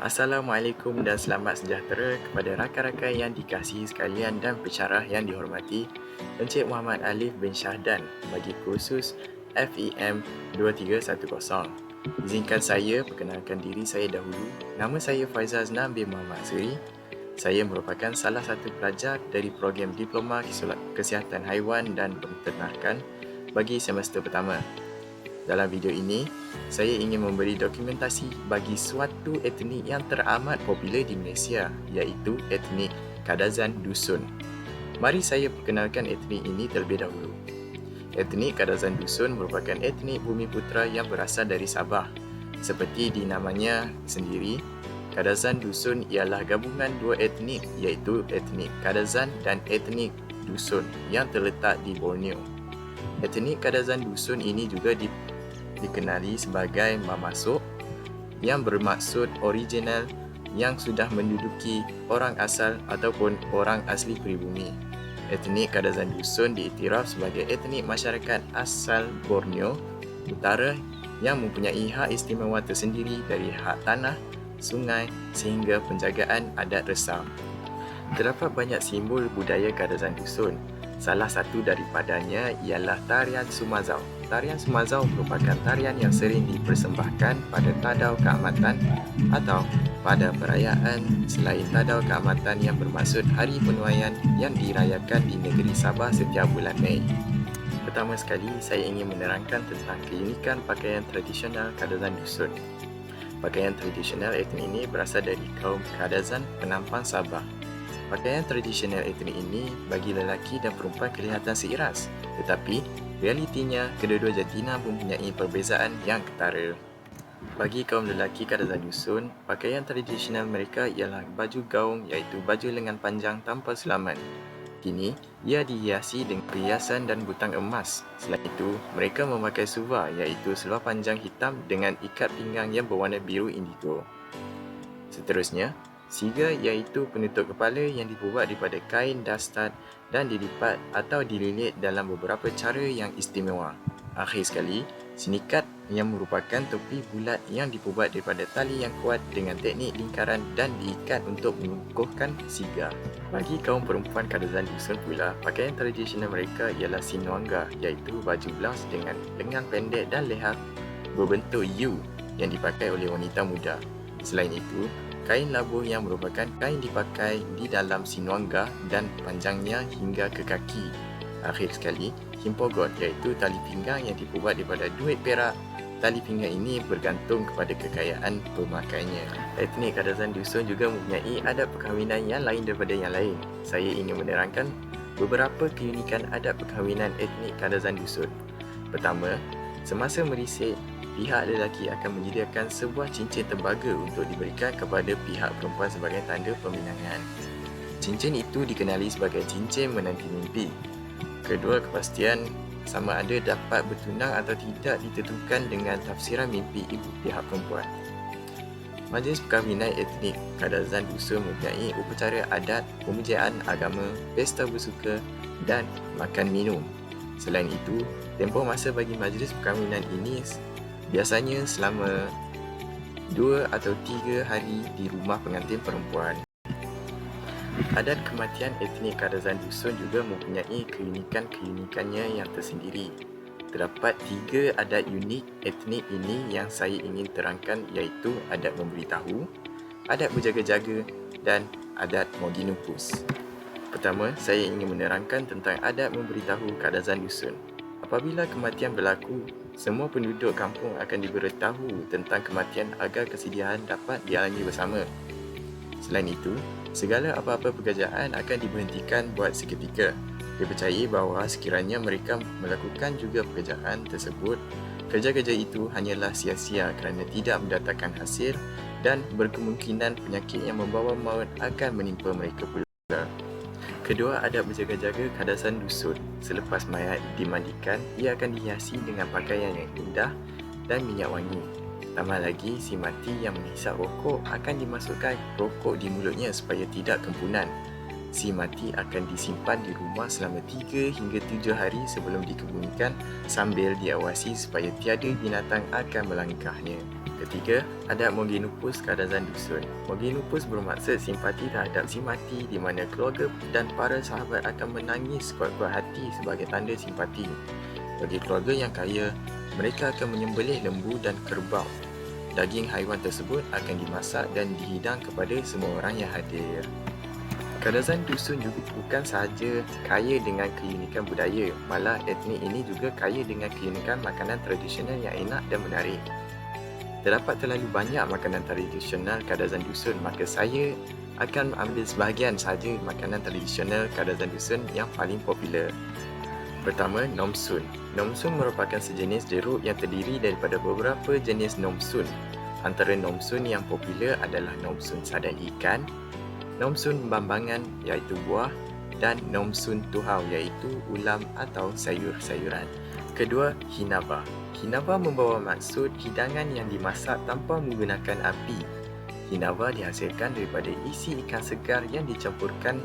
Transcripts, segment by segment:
Assalamualaikum dan selamat sejahtera kepada rakan-rakan yang dikasihi sekalian dan pensyarah yang dihormati. Encik Muhammad Alif bin Syahdan bagi kursus FEM 2310. Izinkan saya perkenalkan diri saya dahulu. Nama saya Faizal Znam bin Muhammad Suri. Saya merupakan salah satu pelajar dari program Diploma Kesihatan Haiwan dan Penternakan bagi semester pertama. Dalam video ini, saya ingin memberi dokumentasi bagi suatu etnik yang teramat popular di Malaysia, iaitu etnik Kadazan Dusun. Mari saya perkenalkan etnik ini terlebih dahulu. Etnik Kadazan Dusun merupakan etnik Bumiputera yang berasal dari Sabah. Seperti di namanya sendiri, Kadazan Dusun ialah gabungan dua etnik, iaitu etnik Kadazan dan etnik Dusun yang terletak di Borneo. Etnik Kadazan Dusun ini juga dikenali sebagai Mamasuk yang bermaksud original yang sudah menduduki orang asal ataupun orang asli pribumi. Etnik Kadazan Dusun diiktiraf sebagai etnik masyarakat asal Borneo Utara yang mempunyai hak istimewa tersendiri dari hak tanah, sungai sehingga penjagaan adat resam. Terdapat banyak simbol budaya Kadazan Dusun. Salah satu daripadanya ialah tarian Sumazau. Tarian Sumazau merupakan tarian yang sering dipersembahkan pada tadau keamatan atau pada perayaan selain tadau keamatan yang bermaksud hari penuaian yang dirayakan di negeri Sabah setiap bulan Mei. Pertama sekali, saya ingin menerangkan tentang keunikan pakaian tradisional Kadazan Dusun. Pakaian tradisional etnik ini berasal dari kaum Kadazan penampang Sabah. Pakaian tradisional etnik ini bagi lelaki dan perempuan kelihatan seiras, tetapi realitinya kedua-dua jantina mempunyai perbezaan yang ketara. Bagi kaum lelaki Kadazan Dusun, pakaian tradisional mereka ialah baju gaung iaitu baju lengan panjang tanpa sulaman. Kini, ia dihiasi dengan perhiasan dan butang emas. Selain itu, mereka memakai suva iaitu seluar panjang hitam dengan ikat pinggang yang berwarna biru indigo. Seterusnya, siga iaitu penutup kepala yang dibuat daripada kain dastad dan dilipat atau dililit dalam beberapa cara yang istimewa. Akhir sekali, sinikat yang merupakan topi bulat yang dibuat daripada tali yang kuat dengan teknik lingkaran dan diikat untuk mengukuhkan siga. Bagi kaum perempuan Kadazan Dusun pula, pakaian tradisional mereka ialah sinuangga iaitu baju blouse dengan lengan pendek dan leher berbentuk U yang dipakai oleh wanita muda. Selain itu, kain labuh yang merupakan kain dipakai di dalam sinuangga dan panjangnya hingga ke kaki. Akhir sekali, himpogot iaitu tali pinggang yang dibuat daripada duit perak. Tali pinggang ini bergantung kepada kekayaan pemakainya. Etnik Kadazan Dusun juga mempunyai adat perkahwinan yang lain daripada yang lain. Saya ingin menerangkan beberapa keunikan adat perkahwinan etnik Kadazan Dusun. Pertama, semasa merisik, pihak lelaki akan menyediakan sebuah cincin tembaga untuk diberikan kepada pihak perempuan sebagai tanda peminangan. Cincin itu dikenali sebagai cincin menanti mimpi. Kedua kepastian sama ada dapat bertunang atau tidak ditentukan dengan tafsiran mimpi ibu pihak perempuan. Majlis perkahwinan etnik Kadazan Dusun mempunyai upacara adat, pemujaan agama, pesta bersuka dan makan minum. Selain itu, tempoh masa bagi majlis perkahwinan ini biasanya selama 2 atau 3 hari di rumah pengantin perempuan. Adat kematian etnik Kadazan Dusun juga mempunyai keunikannya yang tersendiri. Terdapat 3 adat unik etnik ini yang saya ingin terangkan iaitu adat memberitahu, adat berjaga-jaga dan adat moginupus. Pertama, saya ingin menerangkan tentang adat memberitahu Kadazan Dusun. Apabila kematian berlaku, semua penduduk kampung akan diberitahu tentang kematian agar kesedihan dapat dialami bersama. Selain itu, segala apa-apa pekerjaan akan diberhentikan buat seketika. Dipercayai bahawa sekiranya mereka melakukan juga pekerjaan tersebut, kerja-kerja itu hanyalah sia-sia kerana tidak mendatangkan hasil dan berkemungkinan penyakit yang membawa maut akan menimpa mereka pula. Kedua, adat berjaga-jaga Kadazan Dusun. Selepas mayat dimandikan, ia akan dihiasi dengan pakaian yang indah dan minyak wangi. Tambah lagi, si mati yang menghisap rokok akan dimasukkan rokok di mulutnya supaya tidak kempunan. Si mati akan disimpan di rumah selama 3 hingga 7 hari sebelum dikebumikan sambil diawasi supaya tiada binatang akan melangkahnya. Ketiga, adat Mogenupus Kadazan Dusun. Mogenupus bermaksud simpati terhadap si mati di mana keluarga dan para sahabat akan menangis kuat-kuat hati sebagai tanda simpati. Bagi keluarga yang kaya, mereka akan menyembelih lembu dan kerbau. Daging haiwan tersebut akan dimasak dan dihidang kepada semua orang yang hadir. Kadazan Dusun juga bukan sahaja kaya dengan keunikan budaya, malah etnik ini juga kaya dengan keunikan makanan tradisional yang enak dan menarik. Terdapat terlalu banyak makanan tradisional Kadazan Dusun, maka saya akan ambil sebahagian sahaja makanan tradisional Kadazan Dusun yang paling popular. Pertama, nomsun. Nomsun merupakan sejenis jeruk yang terdiri daripada beberapa jenis nomsun. Antara nomsun yang popular adalah nomsun sadang ikan, nomsun bambangan iaitu buah, dan nomsun tuhau iaitu ulam atau sayur-sayuran. Kedua, hinaba. Hinaba membawa maksud hidangan yang dimasak tanpa menggunakan api. Hinaba dihasilkan daripada isi ikan segar yang dicampurkan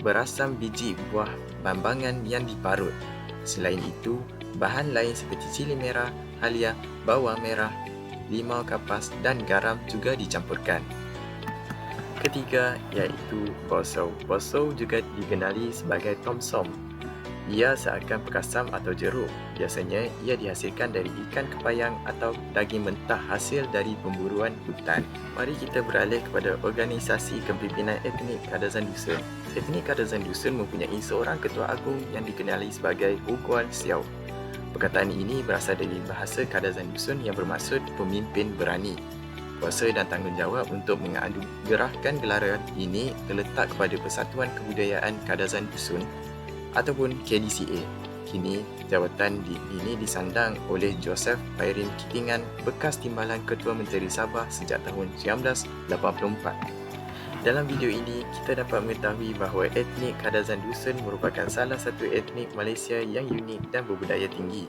berasam biji buah bambangan yang diparut. Selain itu, bahan lain seperti cili merah, halia, bawang merah, limau kapas dan garam juga dicampurkan. Ketiga iaitu bosou. Bosou juga dikenali sebagai tomsom. Ia seakan pekasam atau jeruk. Biasanya ia dihasilkan dari ikan kepayang atau daging mentah hasil dari pemburuan hutan. Mari kita beralih kepada organisasi kepimpinan etnik Kadazan Dusun. Etnik Kadazan Dusun mempunyai seorang ketua agung yang dikenali sebagai Uguan Siau. Perkataan ini berasal dari bahasa Kadazan Dusun yang bermaksud pemimpin berani. Kuasa dan tanggungjawab untuk menganugerahkan gelaran ini terletak kepada Persatuan Kebudayaan Kadazan Dusun ataupun KDCA. Kini, jawatan ini disandang oleh Joseph Pairin Kitingan, bekas timbalan Ketua Menteri Sabah sejak tahun 1984. Dalam video ini, kita dapat mengetahui bahawa etnik Kadazan Dusun merupakan salah satu etnik Malaysia yang unik dan berbudaya tinggi.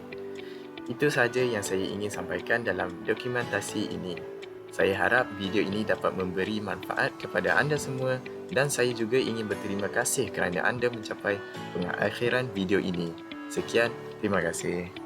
Itu sahaja yang saya ingin sampaikan dalam dokumentasi ini. Saya harap video ini dapat memberi manfaat kepada anda semua dan saya juga ingin berterima kasih kerana anda mencapai pengakhiran video ini. Sekian, terima kasih.